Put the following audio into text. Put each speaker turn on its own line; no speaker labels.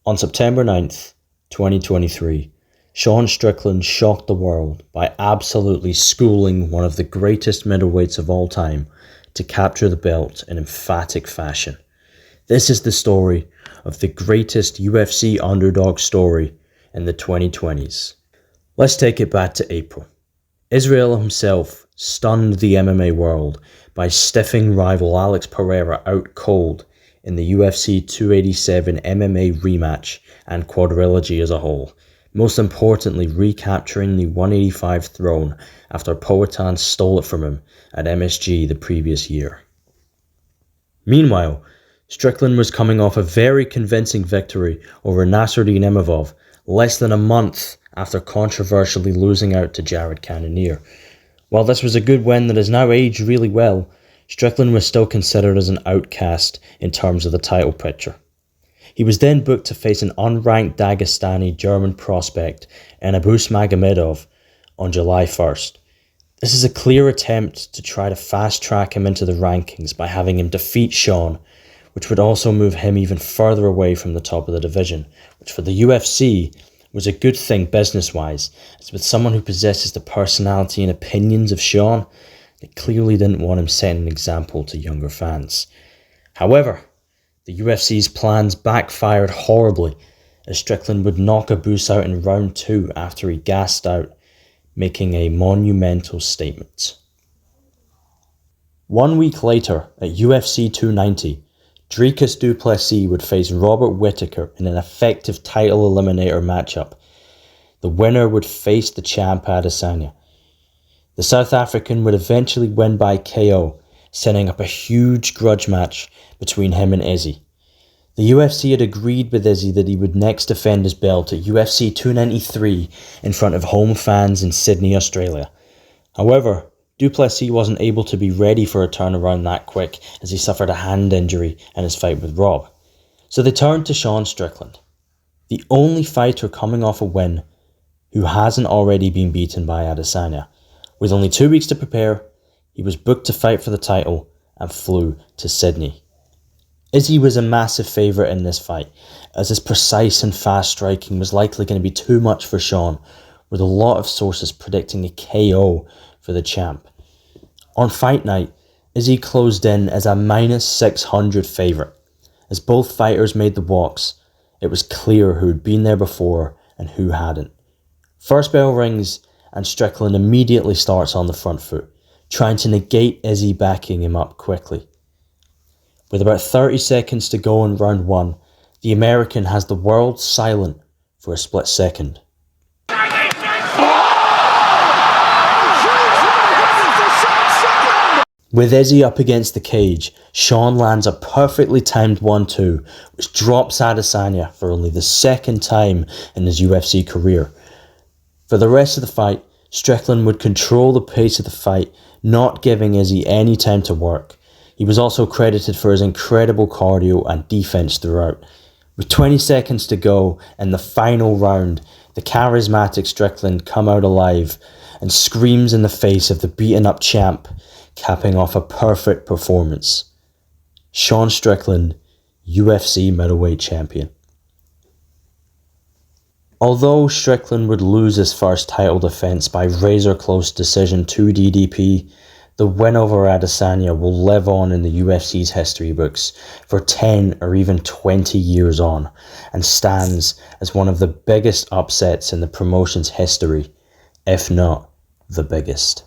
On September 9th, 2023, Sean Strickland shocked the world by absolutely schooling one of the greatest middleweights of all time to capture the belt in emphatic fashion. This is the story of the greatest UFC underdog story in the 2020s. Let's take it back to April. Israel himself stunned the MMA world by stiffing rival Alex Pereira out cold in the UFC 287 MMA rematch and quadrilogy as a whole, most importantly recapturing the 185 throne after Poatan stole it from him at MSG the previous year. Meanwhile, Strickland was coming off a very convincing victory over Nasruddin Imavov less than a month after controversially losing out to Jared Cannonier. While this was a good win that has now aged really well, Strickland was still considered as an outcast in terms of the title picture. He was then booked to face an unranked Dagestani German prospect in Abus Magomedov on July 1st. This is a clear attempt to try to fast-track him into the rankings by having him defeat Sean, which would also move him even further away from the top of the division, which for the UFC was a good thing business-wise, as with someone who possesses the personality and opinions of Sean, they clearly didn't want him setting an example to younger fans. However, the UFC's plans backfired horribly, as Strickland would knock Abus out in round 2 after he gassed out, making a monumental statement. 1 week later, at UFC 290, Dricus du Plessis would face Robert Whittaker in an effective title eliminator matchup. The winner would face the champ Adesanya. The South African would eventually win by KO, setting up a huge grudge match between him and Izzy. The UFC had agreed with Izzy that he would next defend his belt at UFC 293 in front of home fans in Sydney, Australia. However, du Plessis wasn't able to be ready for a turnaround that quick as he suffered a hand injury in his fight with Rob. So they turned to Sean Strickland, the only fighter coming off a win who hasn't already been beaten by Adesanya. With only 2 weeks to prepare, he was booked to fight for the title and flew to Sydney. Izzy was a massive favourite in this fight, as his precise and fast striking was likely going to be too much for Sean, with a lot of sources predicting a KO for the champ. On fight night, Izzy closed in as a -600 favourite. As both fighters made the walks, it was clear who had been there before and who hadn't. First bell rings and Strickland immediately starts on the front foot, trying to negate Izzy backing him up quickly. With about 30 seconds to go in round 1, the American has the world silent for a split second. With Izzy up against the cage, Sean lands a perfectly timed 1-2, which drops Adesanya for only the second time in his UFC career. For the rest of the fight, Strickland would control the pace of the fight, not giving Izzy any time to work. He was also credited for his incredible cardio and defense throughout. With 20 seconds to go in the final round, the charismatic Strickland come out alive and screams in the face of the beaten up champ, capping off a perfect performance. Sean Strickland, UFC middleweight champion. Although Strickland would lose his first title defense by razor-close decision to DDP, the win over Adesanya will live on in the UFC's history books for 10 or even 20 years on, and stands as one of the biggest upsets in the promotion's history, if not the biggest.